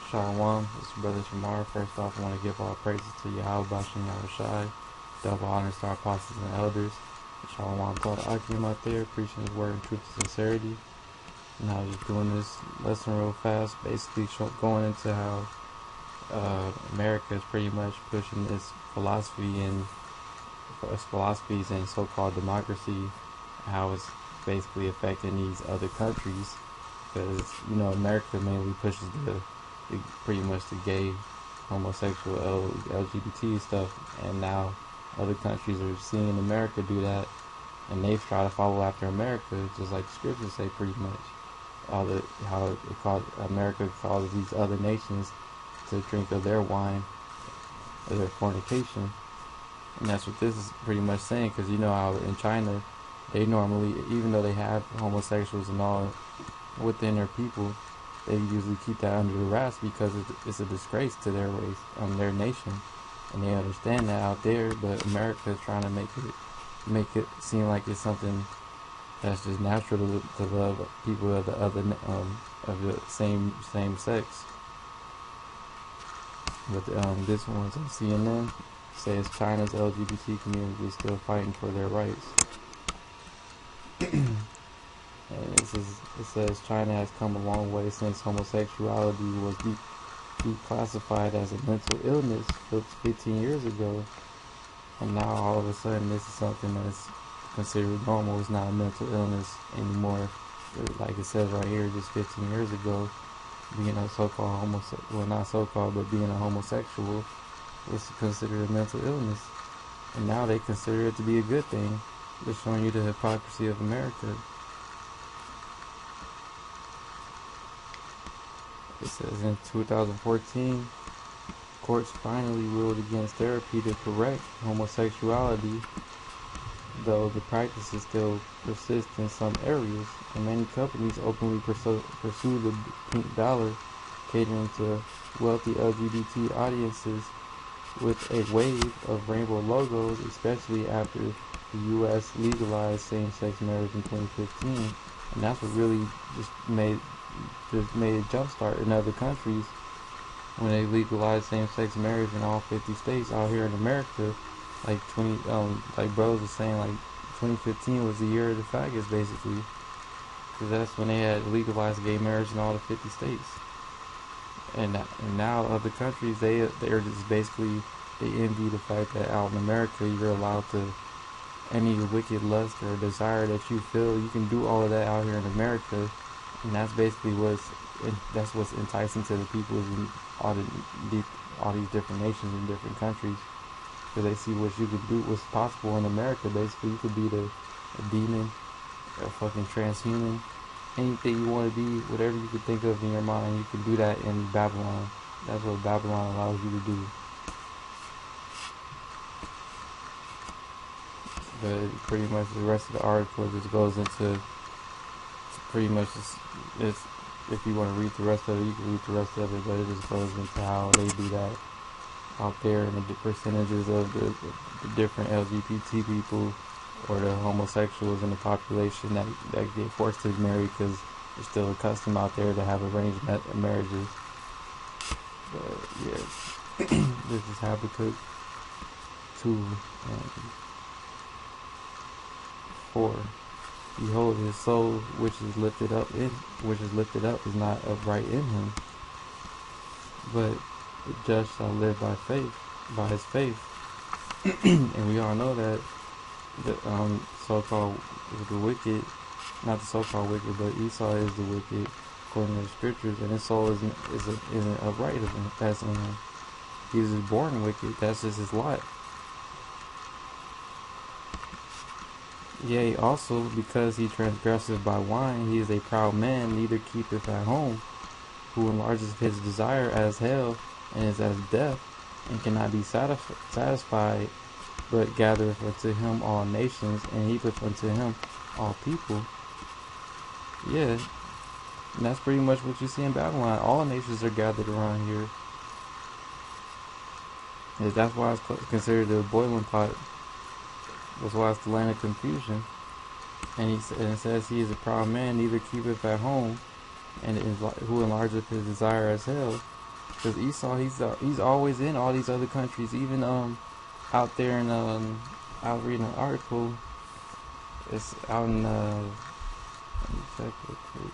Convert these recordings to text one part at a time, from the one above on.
Shalom, it's your brother Shamar. First off, I want to give all praises to Yahweh Bashim Yahushai. Double honors to our apostles and elders. Shalom to all the Akim out there, preaching his word in truth and sincerity. And I was just doing this lesson real fast, basically going into how America is pretty much pushing this philosophy and philosophies and so-called democracy, how it's basically affecting these other countries. Because, America mainly pushes the pretty much the gay, homosexual, LGBT stuff, and now other countries are seeing America do that, and they try to follow after America, just like the scriptures say pretty much. America causes these other nations to drink of their wine, of their fornication, and that's what this is pretty much saying. Because you know how in China, they normally, even though they have homosexuals and all within their people, they usually keep that under the wraps because it's a disgrace to their race, their nation, and they understand that out there. But America is trying to make it seem like it's something that's just natural to love people of the other of the same sex. But this one's on CNN says China's LGBT community is still fighting for their rights. And it says China has come a long way since homosexuality was declassified as a mental illness 15 years ago. And now all of a sudden this is something that's considered normal. It's not a mental illness anymore. Like it says right here, just 15 years ago, being a so-called homosexual, well, not so-called, but being a homosexual was considered a mental illness. And now they consider it to be a good thing. Just showing you the hypocrisy of America. It says in 2014, courts finally ruled against therapy to correct homosexuality, though the practices still persist in some areas, and many companies openly pursue the pink dollar, catering to wealthy LGBT audiences with a wave of rainbow logos, especially after the U.S. legalized same-sex marriage in 2015, and that's what really just made a jump start in other countries when they legalized same-sex marriage in all 50 states. Out here in America, like bros was saying, like 2015 was the year of the faggots, basically, because that's when they had legalized gay marriage in all the 50 states. And now other countries, they're just basically, they envy the fact that out in America you're allowed to, any wicked lust or desire that you feel, you can do all of that out here in America. And that's basically what's enticing to the people in all these different nations and different countries, because they see what you could do, what's possible in America. Basically, you could be a demon, a fucking transhuman, anything you want to be, whatever you could think of in your mind, you can do that in Babylon. That's what Babylon allows you to do. But pretty much the rest of the article just goes into pretty much it's if you want to read the rest of it, you can read the rest of it, but it just goes into how they do that out there and the percentages of the different LGBT people or the homosexuals in the population that get forced to marry because they're still accustomed out there to have arranged marriages. But yeah, this is Habakkuk 2 and 4. Behold, his soul which is lifted up is not upright in him, but the just shall live by his faith. And we all know that the so-called the wicked, not the so-called wicked, but Esau is the wicked according to the scriptures, and his soul isn't upright of him. That's in him. He's just born wicked. That's just his lot. Yea, also, because he transgresseth by wine, he is a proud man, neither keepeth at home, who enlarges his desire as hell, and is as death, and cannot be satisfied, but gathereth unto him all nations, and heapeth unto him all people. Yeah, and that's pretty much what you see in Babylon. All nations are gathered around here. And that's why it's considered a boiling pot. That's why it's the land of confusion. And it says he is a proud man, neither keepeth at home, and who enlargeth his desire as hell. Because Esau, he's always in all these other countries. Even out there in I was reading an article. It's out in let me check real quick.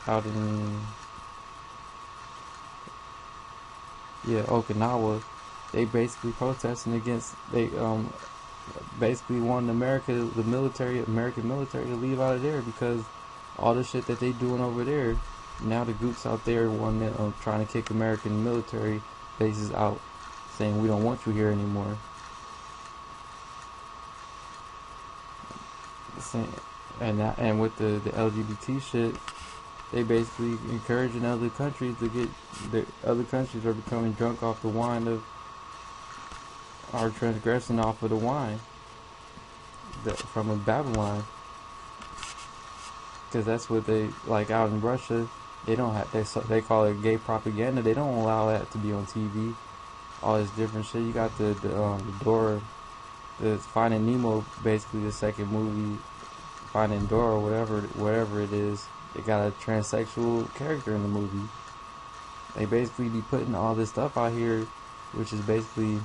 Out in Okinawa. They basically protesting against they basically wanting American military to leave out of there because all the shit that they doing over there. Now the groups out there trying to kick American military bases out, saying we don't want you here anymore. And with the LGBT shit, they basically encouraging other countries to get the other countries are becoming drunk off the wine of our transgressing off of the wine from Babylon, because that's what they like out in Russia. They don't have they call it gay propaganda. They don't allow that to be on TV. All this different shit. You got the Dora, the Finding Nemo, basically the second movie, Finding Dora, whatever it is. They got a transsexual character in the movie. They basically be putting all this stuff out here, which is basically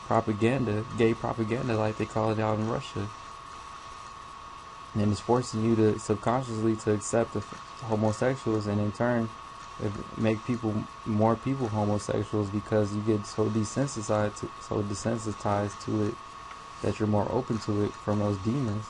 propaganda, gay propaganda, like they call it out in Russia. And it's forcing you to subconsciously to accept the homosexuals, and in turn, it make more people homosexuals because you get so desensitized to it that you're more open to it from those demons.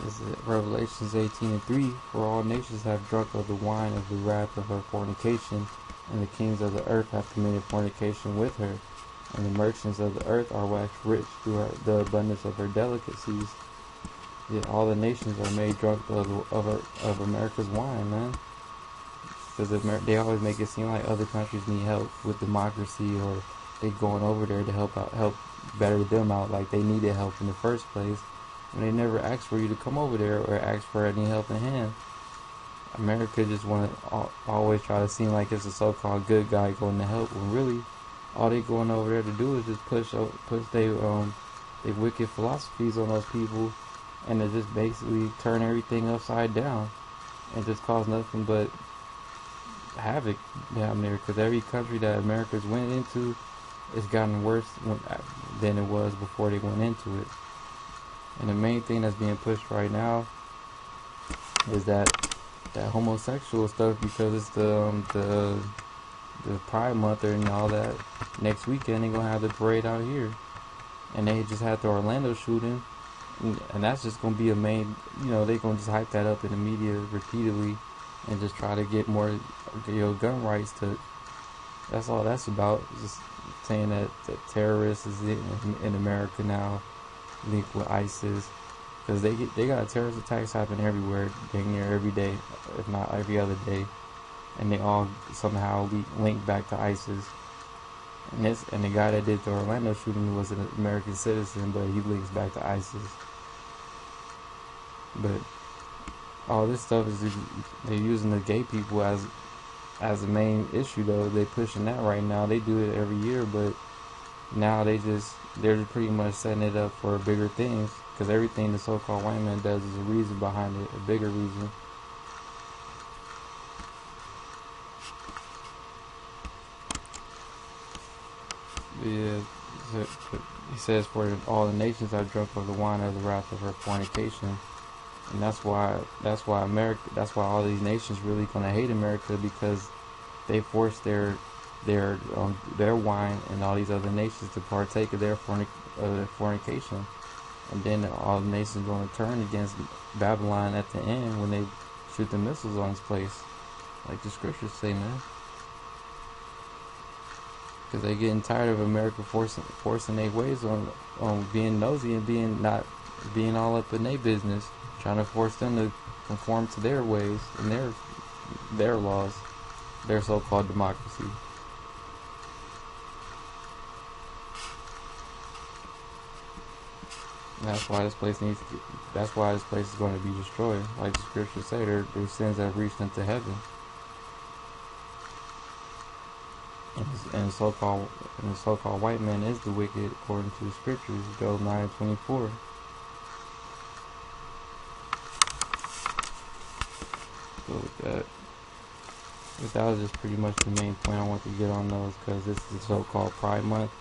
This is Revelations 18:3. For all nations have drunk of the wine of the wrath of her fornication, and the kings of the earth have committed fornication with her, and the merchants of the earth are waxed rich through the abundance of her delicacies. Yet all the nations are made drunk of America's wine, man. Because they always make it seem like other countries need help with democracy, or they going over there to help better them out, like they needed help in the first place. And they never ask for you to come over there or ask for any helping hand. America just want to always try to seem like it's a so-called good guy going to help, when really all they going over there to do is just push their wicked philosophies on those people, and to just basically turn everything upside down and just cause nothing but havoc down there. Because every country that America's went into, it's gotten worse than it was before they went into it. And the main thing that's being pushed right now is that homosexual stuff, because it's the Pride Month and all that. Next weekend they're gonna have the parade out here, and they just had the Orlando shooting, and that's just gonna be a main. They're gonna just hype that up in the media repeatedly, and just try to get more gun rights to. That's all that's about. Just saying that terrorists is in America now, linked with ISIS, because they got terrorist attacks happen everywhere, dang near every day, if not every other day, and they all somehow linked back to ISIS. And the guy that did the Orlando shooting was an American citizen, but he links back to ISIS. But all this stuff is they're using the gay people as the main issue, though. They pushing that right now. They do it every year, but now they're just pretty much setting it up for bigger things, because everything the so-called white man does is a reason behind it, a bigger reason. Yeah, he says, for all the nations are drunk of the wine of the wrath of her fornication, and that's why all these nations really gonna hate America, because they force their wine and all these other nations to partake of their fornication, and then all the nations gonna turn against Babylon at the end when they shoot the missiles on its place, like the scriptures say, man. Because they getting tired of America forcing their ways on being nosy and being all up in their business, trying to force them to conform to their ways and their laws, their so-called democracy. And that's why this place is going to be destroyed. Like the scriptures say, their sins have reached into heaven. And the so-called white man is the wicked, according to the scriptures, Job 9:24. go with that. But that was just pretty much the main point I want to get on those, because this is the so-called Pride Month,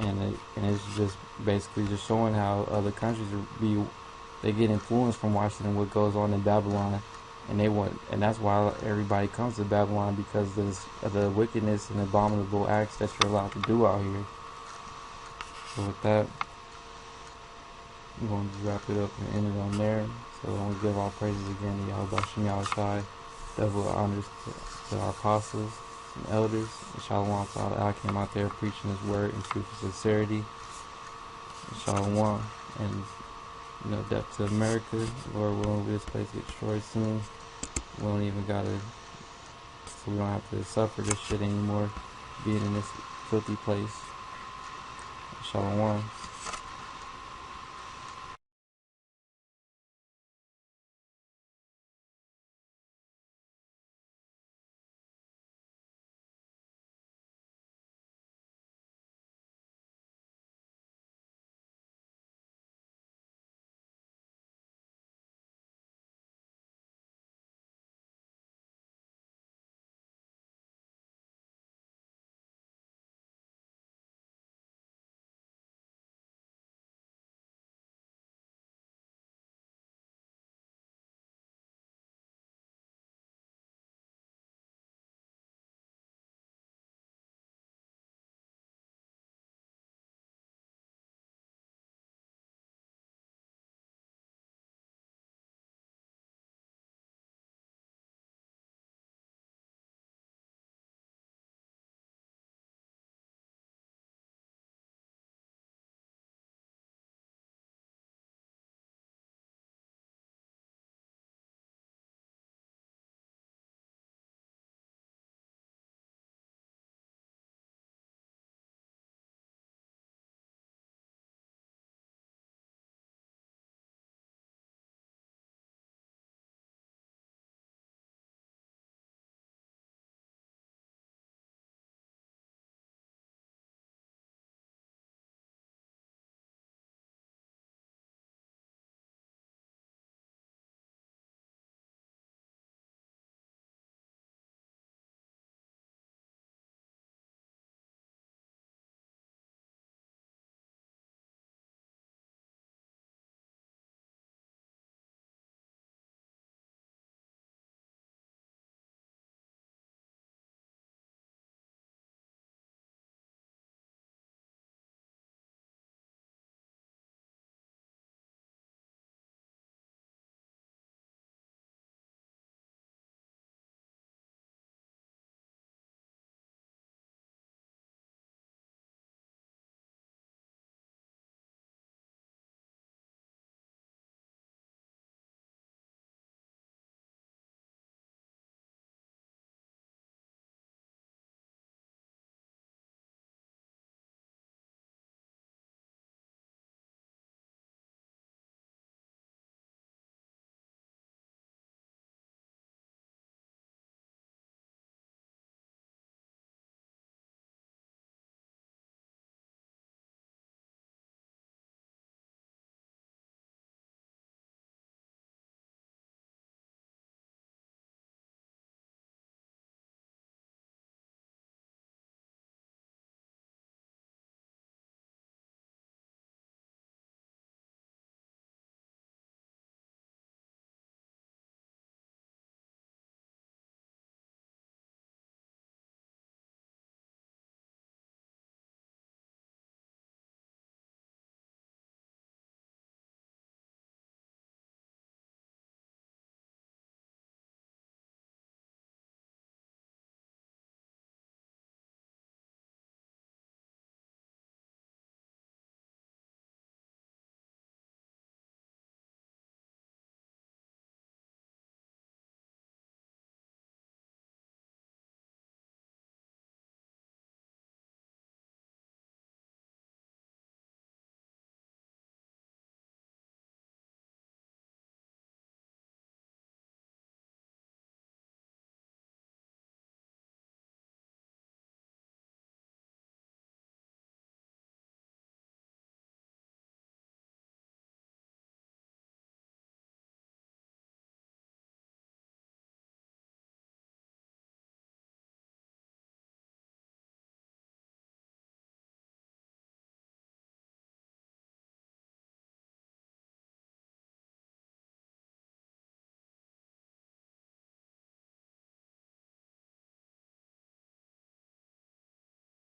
and it's just basically just showing how other countries they get influenced from watching what goes on in Babylon, and that's why everybody comes to Babylon, because of the wickedness and abominable acts that you're allowed to do out here. So with that, I'm going to wrap it up and end it on there. So I'm going to give all praises again to Yahweh Shem Yahushai. Double honors to our apostles and elders. And Shalom to all that came out there preaching His word in truth and sincerity. And Shalom. And, death to America. Lord willing, this place get destroyed soon. We don't even gotta, so we don't have to suffer this shit anymore, being in this filthy place. Shalom.